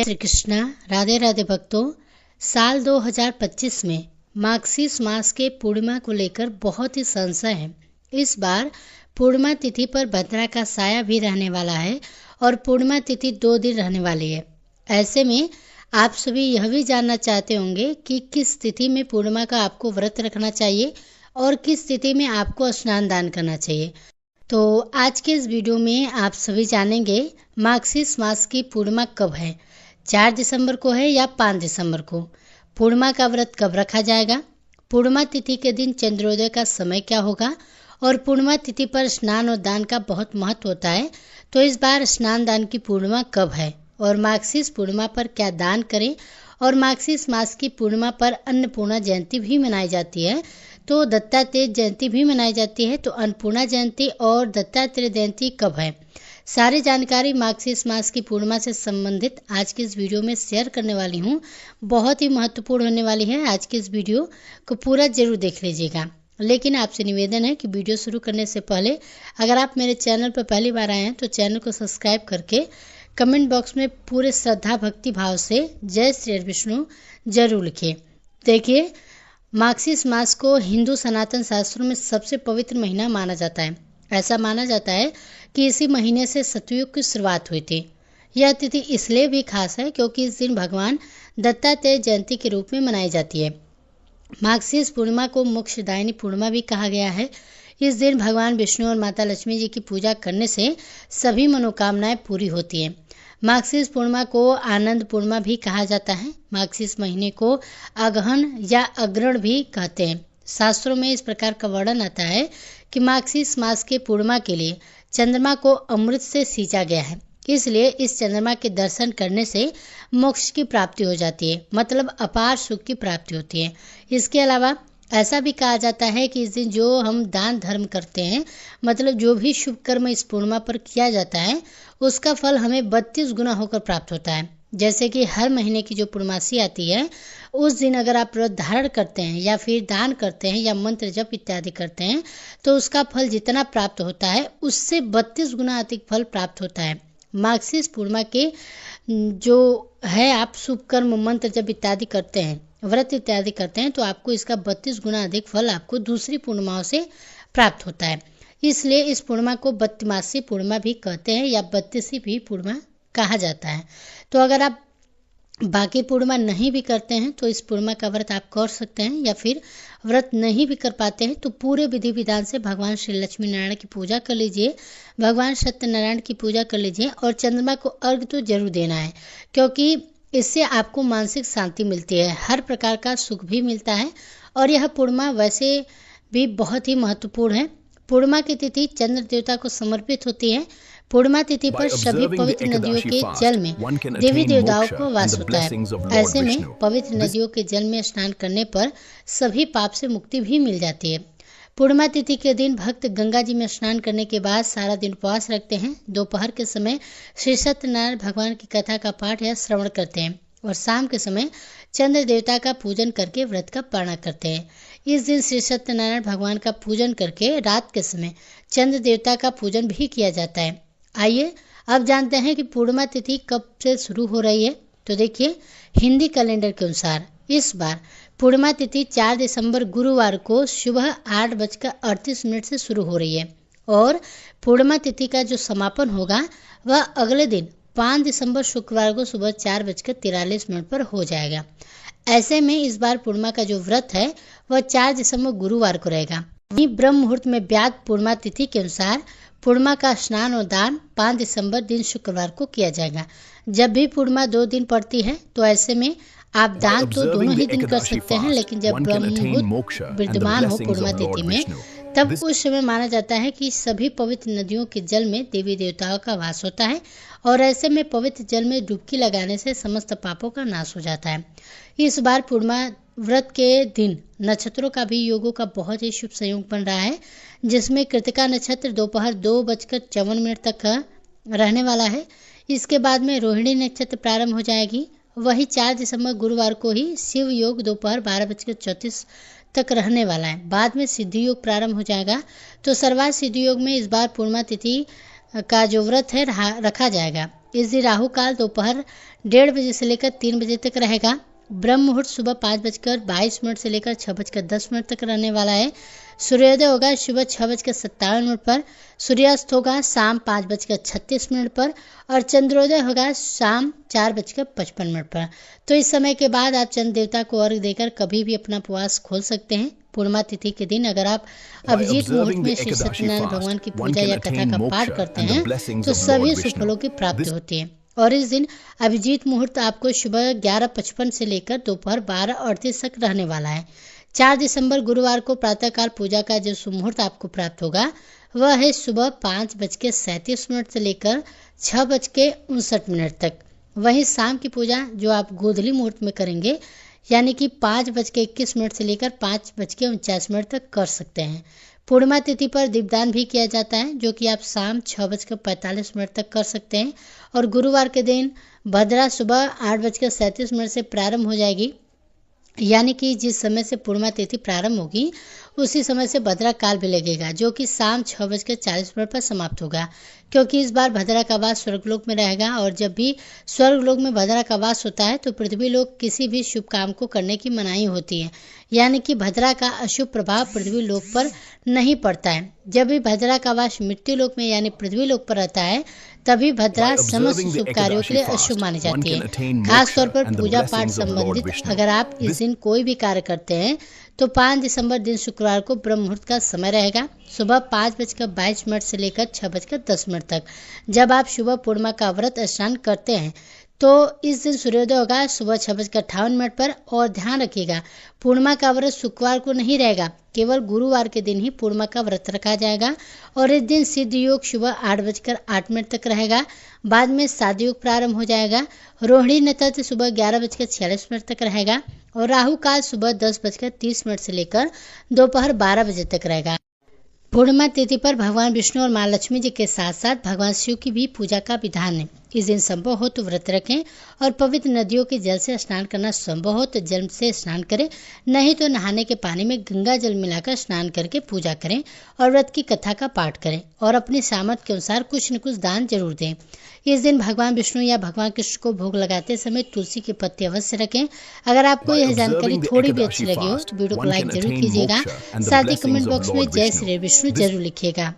श्री कृष्णा। राधे राधे भक्तों। साल 2025 में मार्गशीर्ष मास के पूर्णिमा को लेकर बहुत ही संशय है। इस बार पूर्णिमा तिथि पर भद्रा का साया भी रहने वाला है और पूर्णिमा तिथि 2 दिन रहने वाली है। ऐसे में आप सभी यह भी जानना चाहते होंगे कि किस तिथि में पूर्णिमा का आपको व्रत रखना चाहिए और किस तिथि में आपको स्नान दान करना चाहिए। तो आज के इस वीडियो में आप सभी जानेंगे मार्गशीर्ष मास की पूर्णिमा कब है, 4 दिसंबर को है या 5 दिसंबर को। पूर्णिमा का व्रत कब रखा जाएगा, पूर्णिमा तिथि के दिन चंद्रोदय का समय क्या होगा और पूर्णिमा तिथि पर स्नान और दान का बहुत महत्व होता है। तो इस बार स्नान दान की पूर्णिमा कब है और मार्गशीर्ष पूर्णिमा पर क्या दान करें। और मार्गशीर्ष मास की पूर्णिमा पर अन्नपूर्णा जयंती भी मनाई जाती है, तो दत्तात्रेय जयंती भी मनाई जाती है। तो अन्नपूर्णा जयंती और दत्तात्रेय जयंती कब है, सारी जानकारी मार्गशीर्ष मास की पूर्णिमा से संबंधित आज के इस वीडियो में शेयर करने वाली हूँ। बहुत ही महत्वपूर्ण होने वाली है। आज के इस वीडियो को पूरा जरूर देख लीजिएगा। लेकिन आपसे निवेदन है कि वीडियो शुरू करने से पहले अगर आप मेरे चैनल पर पहली बार आए हैं तो चैनल को सब्सक्राइब करके कमेंट बॉक्स में पूरे श्रद्धा भक्ति भाव से जय श्री विष्णु जरूर लिखिए। देखिए, मार्गशीर्ष मास को हिंदू सनातन शास्त्रों में सबसे पवित्र महीना माना जाता है। ऐसा माना जाता है कि इसी महीने से सतयुग की शुरुआत हुई थी। यह तिथि इसलिए भी खास है क्योंकि इस दिन भगवान दत्तात्रेय जयंती के रूप में मनाई जाती है। मार्गशीर्ष पूर्णिमा को मोक्षदायिनी पूर्णिमा भी कहा गया है। इस दिन भगवान विष्णु और माता लक्ष्मी जी की पूजा करने से सभी मनोकामनाएं पूरी होती हैं। मार्गशीर्ष पूर्णिमा को आनंद पूर्णिमा भी कहा जाता है। मार्गशीर्ष महीने को अगहन या अग्रहण भी कहते हैं। शास्त्रों में इस प्रकार का वर्णन आता है कि मार्गशीर्ष मास के पूर्णिमा के लिए चंद्रमा को अमृत से सींचा गया है, इसलिए इस चंद्रमा के दर्शन करने से मोक्ष की प्राप्ति हो जाती है, मतलब अपार सुख की प्राप्ति होती है। इसके अलावा ऐसा भी कहा जाता है कि इस दिन जो हम दान धर्म करते हैं, मतलब जो भी शुभ कर्म इस पूर्णिमा पर किया जाता है, उसका फल हमें 32 गुना होकर प्राप्त होता है। जैसे कि हर महीने की जो पूर्णमासी आती है, उस दिन अगर आप व्रत धारण करते हैं या फिर दान करते हैं या मंत्र जप इत्यादि करते हैं, तो उसका फल जितना प्राप्त होता है उससे 32 गुना अधिक फल प्राप्त होता है। मार्गशीर्ष पूर्णिमा के जो है आप शुभ कर्म मंत्र जप इत्यादि करते हैं, व्रत इत्यादि करते हैं, तो आपको इसका 32 गुना अधिक फल आपको दूसरी पूर्णिमाओं से प्राप्त होता है। इसलिए इस पूर्णिमा को 32मासी पूर्णिमा भी कहते हैं या 32वीं भी पूर्णिमा कहा जाता है। तो अगर आप बाकी पूर्णिमा नहीं भी करते हैं तो इस पूर्णिमा का व्रत आप कर सकते हैं, या फिर व्रत नहीं भी कर पाते हैं तो पूरे विधि विधान से भगवान श्री लक्ष्मी नारायण की पूजा कर लीजिए, भगवान सत्यनारायण की पूजा कर लीजिए और चंद्रमा को अर्घ्य तो जरूर देना है, क्योंकि इससे आपको मानसिक शांति मिलती है, हर प्रकार का सुख भी मिलता है। और यह पूर्णिमा वैसे भी बहुत ही महत्वपूर्ण है। पूर्णिमा की तिथि चंद्र देवता को समर्पित होती है। पूर्णिमा तिथि पर सभी पवित्र नदियों के जल में देवी देवताओं को वास होता है। ऐसे में पवित्र नदियों के जल में स्नान करने पर सभी पाप से मुक्ति भी मिल जाती है। पूर्णिमा तिथि के दिन भक्त गंगा जी में स्नान करने के बाद सारा दिन उपवास रखते हैं। दोपहर के समय श्री सत्यनारायण भगवान की कथा का पाठ या श्रवण करते हैं और शाम के समय चंद्र देवता का पूजन करके व्रत का पारण करते हैं। इस दिन श्री सत्यनारायण भगवान का पूजन करके रात के समय चंद्र देवता का पूजन भी किया जाता है। आइए अब जानते हैं कि पूर्णिमा तिथि कब से शुरू हो रही है। तो देखिए, हिंदी कैलेंडर के अनुसार इस बार पूर्णिमा तिथि 4 दिसंबर गुरुवार को सुबह 8:38 से शुरू हो रही है और पूर्णिमा तिथि का जो समापन होगा वह अगले दिन 5 दिसंबर शुक्रवार को सुबह 4:43 पर हो जाएगा। ऐसे में इस बार पूर्णिमा का जो व्रत है वह 4 दिसंबर गुरुवार को रहेगा। ब्रह्म मुहूर्त में व्यात पूर्णिमा तिथि के अनुसार पूर्णिमा का स्नान और दान 5 दिसंबर दिन शुक्रवार को किया जाएगा। जब भी पूर्णिमा 2 दिन पड़ती है तो ऐसे में आप दान तो दोनों ही दिन कर सकते हैं, लेकिन जब ब्रह्म मुहूर्त विद्यमान हो पूर्णिमा तिथि में, तब उस समय माना जाता है कि सभी पवित्र नदियों के जल में देवी देवताओं का वास होता है और ऐसे में पवित्र जल में डुबकी लगाने से समस्त पापों का नाश हो जाता है। इस बार पूर्णिमा व्रत के दिन नक्षत्रों का भी योगों का बहुत ही शुभ संयोग बन रहा है, जिसमें कृतिका नक्षत्र दोपहर 2:54 तक रहने वाला है। इसके बाद में रोहिणी नक्षत्र प्रारंभ हो जाएगी। वही 4 दिसंबर गुरुवार को ही शिव योग दोपहर 12:34 तक रहने वाला है। बाद में सिद्धि योग प्रारंभ हो जाएगा। तो सर्वार्थ सिद्धि योग में इस बार पूर्णिमा तिथि का जो व्रत है रखा जाएगा। इस दिन राहु काल दोपहर 1:30 बजे से लेकर 3 बजे तक रहेगा। ब्रह्म मुहूर्त सुबह 5:22 से लेकर 6:10 तक रहने वाला है। सूर्योदय होगा सुबह 6:57 पर, सूर्यास्त होगा शाम 5:36 पर और चंद्रोदय होगा शाम 4:55 पर। तो इस समय के बाद आप चंद्र देवता को अर्घ्य देकर कभी भी अपना उपवास खोल सकते हैं। पूर्णिमा तिथि के दिन अगर आप अभिजीत मुहूर्त में श्री सत्यनारायण भगवान की पूजा या कथा का पाठ करते हैं तो सभी सुफलों की प्राप्ति होती है। और इस दिन अभिजीत मुहूर्त आपको सुबह 11:55 से लेकर दोपहर 12:38 तक रहने वाला है। 4 दिसंबर गुरुवार को प्रातःकाल पूजा का जो सुमुहूर्त आपको प्राप्त होगा वह है सुबह 5:37 से लेकर 6:59 तक। वहीं शाम की पूजा जो आप गोधूली मुहूर्त में करेंगे यानी कि 5:21 से लेकर 5:49 तक कर सकते हैं। पूर्णिमा तिथि पर दीपदान भी किया जाता है जो कि आप शाम 6:45 तक कर सकते हैं। और गुरुवार के दिन भद्रा सुबह 8:37 से प्रारंभ हो जाएगी, यानी कि जिस समय से पूर्णिमा तिथि प्रारंभ होगी उसी समय से भद्रा काल भी लगेगा जो कि शाम 6:40 पर समाप्त होगा, क्योंकि इस बार भद्रा का वास स्वर्गलोक में रहेगा। और जब भी स्वर्गलोक में भद्रा का वास होता है तो पृथ्वी लोक किसी भी शुभ काम को करने की मनाही होती है, यानी कि भद्रा का अशुभ प्रभाव पृथ्वी लोक पर नहीं पड़ता है। जब भी भद्रा का वास मृत्यु लोक में यानी पृथ्वी लोक पर रहता है तभी भद्रा समस्त शुभ कार्यों के लिए अशुभ मानी जाती है। खास तौर पर पूजा पाठ संबंधित अगर आप इस दिन कोई भी कार्य करते हैं तो 5 दिसंबर दिन शुक्रवार को ब्रह्म मुहूर्त का समय रहेगा सुबह 5:22 से लेकर 6:10 तक। जब आप सुबह पूर्णिमा का व्रत स्नान करते हैं तो इस दिन सूर्योदय होगा सुबह 6:58 पर। और ध्यान रखिएगा पूर्णिमा का व्रत शुक्रवार को नहीं रहेगा, केवल गुरुवार के दिन ही पूर्णिमा का व्रत रखा जाएगा। और इस दिन सिद्ध योग सुबह 8:08 तक रहेगा, बाद में साध योग प्रारंभ हो जाएगा। रोहिणी नक्षत्र सुबह 11:46 तक रहेगा और राहु काल सुबह 10:30 से लेकर दोपहर 12 बजे तक रहेगा। पूर्णिमा तिथि पर भगवान विष्णु और माँ लक्ष्मी जी के साथ साथ भगवान शिव की भी पूजा का विधान है। इस दिन संभव हो तो व्रत रखें और पवित्र नदियों के जल से स्नान करना संभव हो तो जल से स्नान करें, नहीं तो नहाने के पानी में गंगा जल मिलाकर स्नान करके पूजा करें और व्रत की कथा का पाठ करें और अपनी सामर्थ्य के अनुसार कुछ न कुछ दान जरूर दें। इस दिन भगवान विष्णु या भगवान कृष्ण को भोग लगाते समय तुलसी के पत्ते अवश्य रखें। अगर आपको यह जानकारी थोड़ी भी अच्छी लगी हो तो वीडियो को लाइक जरूर कीजिएगा, साथ ही कमेंट बॉक्स में जय श्री विष्णु जरूर लिखिएगा।